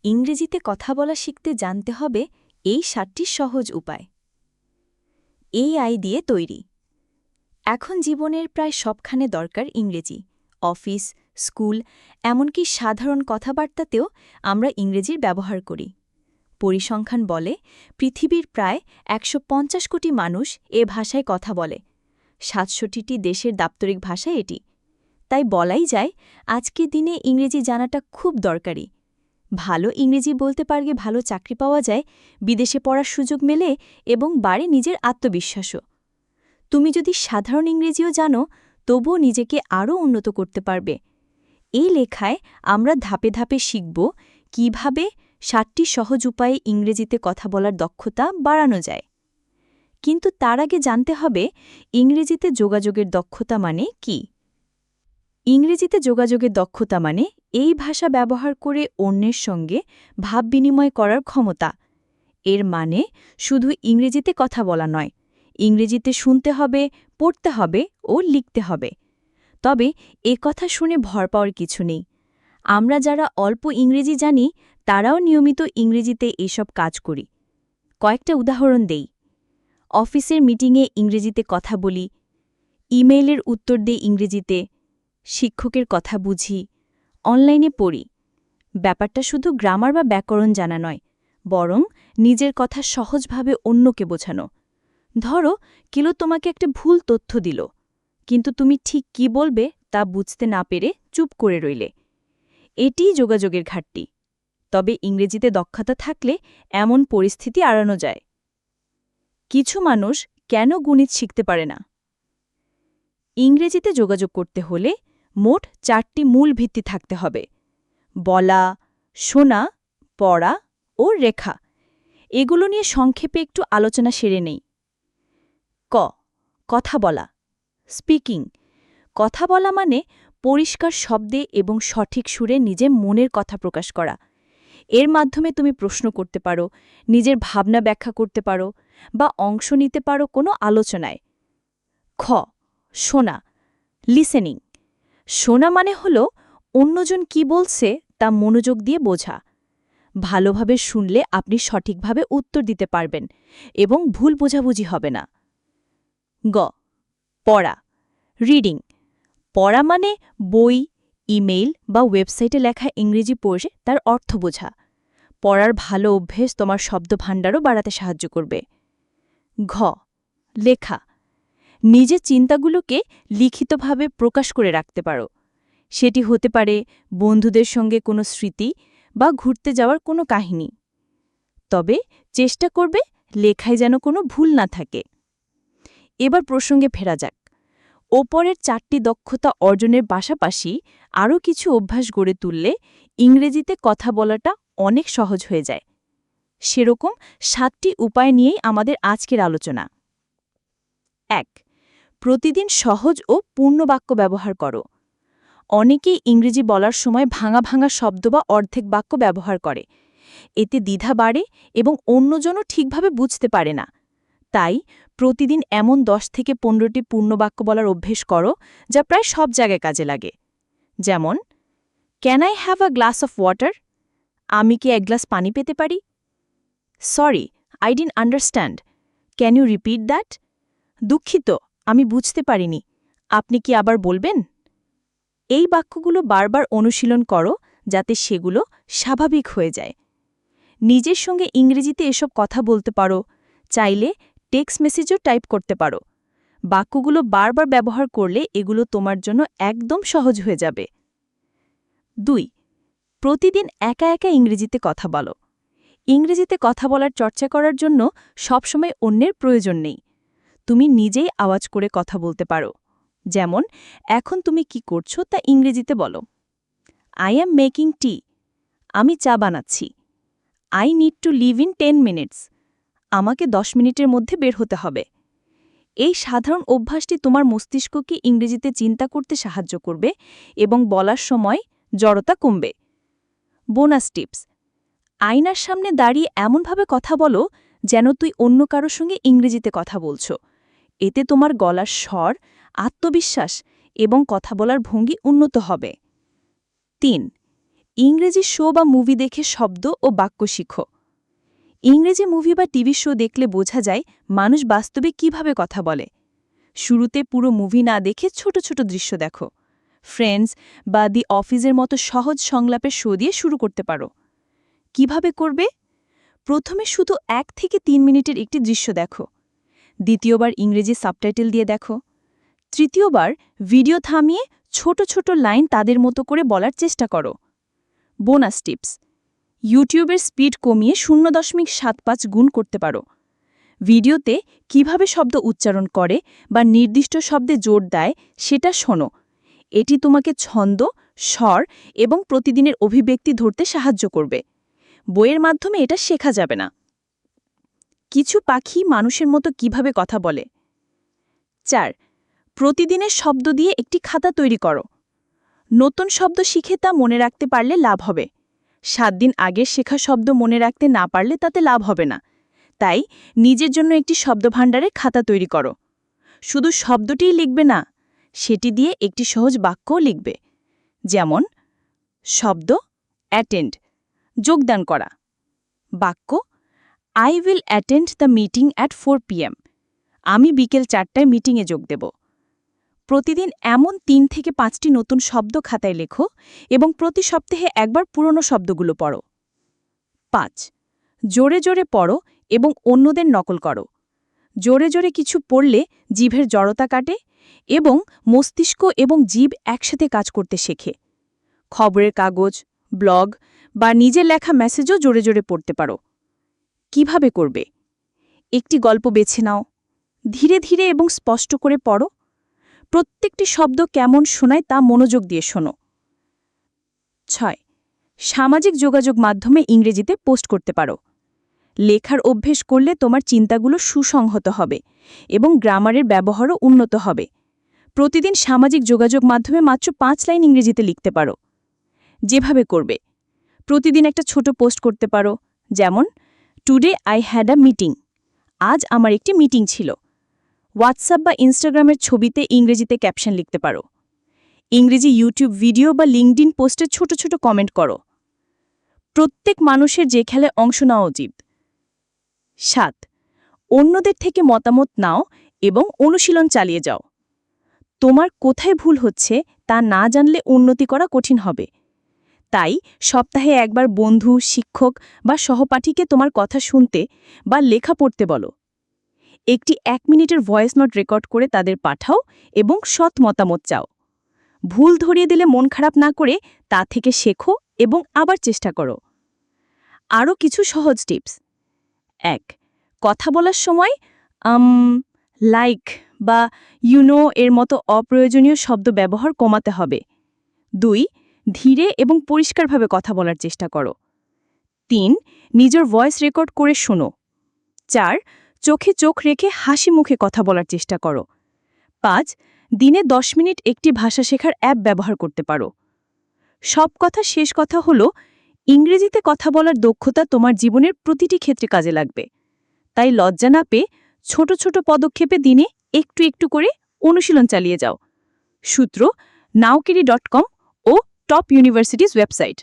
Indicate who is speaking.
Speaker 1: ইংরেজিতে কথা বলা শিখতে জানতে হবে এই ৭টি সহজ উপায়। AI দিয়ে তৈরি। এখন জীবনের প্রায় সবখানে দরকার ইংরেজি। অফিস, স্কুল, এমনকি সাধারণ কথাবার্তাতেও আমরা ইংরেজির ব্যবহার করি। পরিসংখ্যান বলে পৃথিবীর প্রায় ১৫০ কোটি মানুষ এ ভাষায় কথা বলে। ৬৭টি দেশের দাপ্তরিক ভাষা এটি। তাই বলাই যায় আজকের দিনে ইংরেজি জানাটা খুব দরকারি। ভালো ইংরেজি বলতে পারলে ভালো চাকরি পাওয়া যায়, বিদেশে পড়ার সুযোগ মেলে এবং বাড়ে নিজের আত্মবিশ্বাসও। তুমি যদি সাধারণ ইংরেজিও জানো, তবুও নিজেকে আরও উন্নত করতে পারবে। এই লেখায় আমরা ধাপে ধাপে শিখব কিভাবে ৭টি সহজ উপায়ে ইংরেজিতে কথা বলার দক্ষতা বাড়ানো যায়। কিন্তু তার আগে জানতে হবে ইংরেজিতে যোগাযোগের দক্ষতা মানে কি। ইংরেজিতে যোগাযোগের দক্ষতা মানে এই ভাষা ব্যবহার করে অন্যের সঙ্গে ভাব বিনিময় করার ক্ষমতা। এর মানে শুধু ইংরেজিতে কথা বলা নয়, ইংরেজিতে শুনতে হবে, পড়তে হবে ও লিখতে হবে। তবে কথা শুনে ভর পাওয়ার কিছু নেই। আমরা যারা অল্প ইংরেজি জানি তারাও নিয়মিত ইংরেজিতে এসব কাজ করি। কয়েকটা উদাহরণ দেই। অফিসের মিটিংয়ে ইংরেজিতে কথা বলি, ইমেইলের উত্তর দেই ইংরেজিতে, শিক্ষকের কথা বুঝি, অনলাইনে পড়ি। ব্যাপারটা শুধু গ্রামার বা ব্যাকরণ জানা নয়, বরং নিজের কথা সহজভাবে অন্যকে বোঝানো। ধরো কেউ তোমাকে একটা ভুল তথ্য দিল, কিন্তু তুমি ঠিক কি বলবে তা বুঝতে না পেরে চুপ করে রইলে। এটিই যোগাযোগের ঘাটতি। তবে ইংরেজিতে দক্ষতা থাকলে এমন পরিস্থিতি এড়ানো যায়। কিছু মানুষ কেন গণিত শিখতে পারে না? ইংরেজিতে যোগাযোগ করতে হলে মোট ৪টি মূল ভিত্তি থাকতে হবে: বলা, শোনা, পড়া ও রেখা। এগুলো নিয়ে সংক্ষেপে একটু আলোচনা সেরে নেই। ক, কথা বলা, স্পিকিং। কথা বলা মানে পরিষ্কার শব্দে এবং সঠিক সুরে নিজের মনের কথা প্রকাশ করা। এর মাধ্যমে তুমি প্রশ্ন করতে পারো, নিজের ভাবনা ব্যাখ্যা করতে পারো বা অংশ নিতে পারো কোনো আলোচনায়। খ, শোনা, লিসেনিং। শোনা মানে হল অন্যজন কি বলছে তা মনোযোগ দিয়ে বোঝা। ভালোভাবে শুনলে আপনি সঠিকভাবে উত্তর দিতে পারবেন এবং ভুল বোঝাবুঝি হবে না। গ, পড়া, রিডিং। পড়া মানে বই, ইমেইল বা ওয়েবসাইটে লেখা ইংরেজি পড়ে তার অর্থ বোঝা। পড়ার ভালো অভ্যেস তোমার শব্দভাণ্ডারও বাড়াতে সাহায্য করবে। ঘ, লেখা। নিজের চিন্তাগুলোকে লিখিতভাবে প্রকাশ করে রাখতে পারো। সেটি হতে পারে বন্ধুদের সঙ্গে কোনো স্মৃতি বা ঘুরতে যাওয়ার কোনো কাহিনী। তবে চেষ্টা করবে লেখায় যেন কোনো ভুল না থাকে। এবার প্রসঙ্গে ফেরা যাক। ওপরের ৪টি দক্ষতা অর্জনের পাশাপাশি আরও কিছু অভ্যাস গড়ে তুললে ইংরেজিতে কথা বলাটা অনেক সহজ হয়ে যায়। সেরকম ৭টি উপায় নিয়েই আমাদের আজকের আলোচনা। ১, প্রতিদিন সহজ ও পূর্ণ বাক্য ব্যবহার করো। অনেকেই ইংরেজি বলার সময় ভাঙা ভাঙা শব্দ বা অর্ধেক বাক্য ব্যবহার করে। এতে দ্বিধা বাড়ে এবং অন্যজনও ঠিকভাবে বুঝতে পারে না। তাই প্রতিদিন এমন ১০ থেকে ১৫টি পূর্ণ বাক্য বলার অভ্যেস করো যা প্রায় সব জায়গায় কাজে লাগে। যেমন, can I have a glass of water? আমি কি এক গ্লাস পানি পেতে পারি? Sorry, I didn't understand. Can you repeat that? দুঃখিত, আমি বুঝতে পারিনি। আপনি কি আবার বলবেন? এই বাক্যগুলো বারবার অনুশীলন করো যাতে সেগুলো স্বাভাবিক হয়ে যায়। নিজের সঙ্গে ইংরেজিতে এসব কথা বলতে পারো, চাইলে টেক্সট মেসেজও টাইপ করতে পারো। বাক্যগুলো বারবার ব্যবহার করলে এগুলো তোমার জন্য একদম সহজ হয়ে যাবে। ২, প্রতিদিন একা একা ইংরেজিতে কথা বলো। ইংরেজিতে কথা বলার চর্চা করার জন্য সবসময় অন্যের প্রয়োজন নেই। তুমি নিজেই আওয়াজ করে কথা বলতে পারো। যেমন, এখন তুমি কি করছো তা ইংরেজিতে বলো। I am making tea. আমি চা বানাচ্ছি। I need to live in 10 minutes. আমাকে ১০ মিনিটের মধ্যে বের হতে হবে। এই সাধারণ অভ্যাসটি তোমার মস্তিষ্ককে ইংরেজিতে চিন্তা করতে সাহায্য করবে এবং বলার সময় জড়তা কমবে। বোনাস টিপস: আয়নার সামনে দাঁড়িয়ে এমনভাবে কথা বলো যেন তুই অন্য কারোর সঙ্গে ইংরেজিতে কথা বলছো। এতে তোমার গলার স্বর, আত্মবিশ্বাস এবং কথা বলার ভঙ্গি উন্নত হবে। ৩, ইংরেজি শো বা মুভি দেখে শব্দ ও বাক্য শিখো। ইংরেজি মুভি বা টিভি শো দেখলে বোঝা যায় মানুষ বাস্তবে কিভাবে কথা বলে। শুরুতে পুরো মুভি না দেখে ছোট ছোট দৃশ্য দেখো। ফ্রেন্ডস বা দি অফিসের মতো সহজ সংলাপের শো দিয়ে শুরু করতে পারো। কিভাবে করবে? প্রথমে শুধু 1 থেকে 3 মিনিটের একটি দৃশ্য দেখো। দ্বিতীয়বার ইংরেজি সাবটাইটেল দিয়ে দেখো। তৃতীয়বার ভিডিও থামিয়ে ছোট ছোট লাইন তাদের মতো করে বলার চেষ্টা করো। বোনাস টিপস: ইউটিউবের স্পিড কমিয়ে 0.75 গুণ করতে পারো। ভিডিওতে কিভাবে শব্দ উচ্চারণ করে বা নির্দিষ্ট শব্দে জোর দেয় সেটা শোনো। এটি তোমাকে ছন্দ, স্বর এবং প্রতিদিনের অভিব্যক্তি ধরতে সাহায্য করবে। বইয়ের মাধ্যমে এটা শেখা যাবে না। কিছু পাখি মানুষের মতো কিভাবে কথা বলে। 4. প্রতিদিনের শব্দ দিয়ে একটি খাতা তৈরি করো। নতুন শব্দ শিখে তা মনে রাখতে পারলে লাভ হবে। 7 দিন আগের শেখা শব্দ মনে রাখতে না পারলে তাতে লাভ হবে না। তাই নিজের জন্য একটি শব্দভাণ্ডারের খাতা তৈরি করো। শুধু শব্দটিই লিখবে না, সেটি দিয়ে একটি সহজ বাক্যও লিখবে। যেমন শব্দ অ্যাটেন্ড, যোগদান করা। বাক্য I will attend the meeting at 4 PM। আমি বিকেল 4টায় মিটিংয়ে যোগ দেব। প্রতিদিন এমন 3 থেকে 5টি নতুন শব্দ খাতায় লেখো এবং প্রতি সপ্তাহে একবার পুরনো শব্দগুলো পড়ো। 5. জোরে জোরে পড়ো এবং অন্যদের নকল করো। জোরে জোরে কিছু পড়লে জিভের জড়তা কাটে এবং মস্তিষ্ক এবং জিভ একসাথে কাজ করতে শেখে। খবরের কাগজ, ব্লগ বা নিজের লেখা মেসেজও জোরে জোরে পড়তে পারো। কিভাবে করবে? একটি গল্প বেছে নাও। ধীরে ধীরে এবং স্পষ্ট করে পড়ো। প্রত্যেকটি শব্দ কেমন শোনায় তা মনোযোগ দিয়ে শোনো। 6. সামাজিক যোগাযোগ মাধ্যমে ইংরেজিতে পোস্ট করতে পারো। লেখার অভ্যেস করলে তোমার চিন্তাগুলো সুসংহত হবে এবং গ্রামারের ব্যবহারও উন্নত হবে। প্রতিদিন সামাজিক যোগাযোগ মাধ্যমে মাত্র 5 লাইন ইংরেজিতে লিখতে পারো। যেভাবে করবে: প্রতিদিন একটা ছোট পোস্ট করতে পারো, যেমন today I had a meeting. আজ আমার একটি মিটিং ছিল। হোয়াটসঅ্যাপ বা ইনস্টাগ্রামের ছবিতে ইংরেজিতে ক্যাপশন লিখতে পারো। ইংরেজি ইউটিউব ভিডিও বা লিঙ্কডইন পোস্টে ছোট ছোট কমেন্ট করো। প্রত্যেক মানুষের যে খেলায় অংশ নেওয়া উচিত। 7. অন্যদের থেকে মতামত নাও এবং অনুশীলন চালিয়ে যাও। তোমার কোথায় ভুল হচ্ছে তা না জানলে উন্নতি করা কঠিন হবে। তাই সপ্তাহে একবার বন্ধু, শিক্ষক বা সহপাঠীকে তোমার কথা শুনতে বা লেখা পড়তে বলো। একটি 1 মিনিটের ভয়েস নোট রেকর্ড করে তাদের পাঠাও এবং সৎ মতামত চাও। ভুল ধরিয়ে দিলে মন খারাপ না করে তা থেকে শেখো এবং আবার চেষ্টা করো। আরও কিছু সহজ টিপস: 1. কথা বলার সময় লাইক বা এর মতো অপ্রয়োজনীয় শব্দ ব্যবহার কমাতে হবে। 2. ধীরে এবং পরিষ্কারভাবে কথা বলার চেষ্টা করো। 3. নিজের ভয়েস রেকর্ড করে শোনো। 4. চোখে চোখ রেখে হাসি মুখে কথা বলার চেষ্টা করো। 5. দিনে 10 মিনিট একটি ভাষা শেখার অ্যাপ ব্যবহার করতে পারো। সব কথা শেষ কথা হলো, ইংরেজিতে কথা বলার দক্ষতা তোমার জীবনের প্রতিটি ক্ষেত্রে কাজে লাগবে। তাই লজ্জা না পেয়ে ছোট ছোট পদক্ষেপে দিনে একটু একটু করে অনুশীলন চালিয়ে যাও। সূত্র: naukiri.com ও টপ ইউনিভার্সিটিজ ওয়েবসাইট।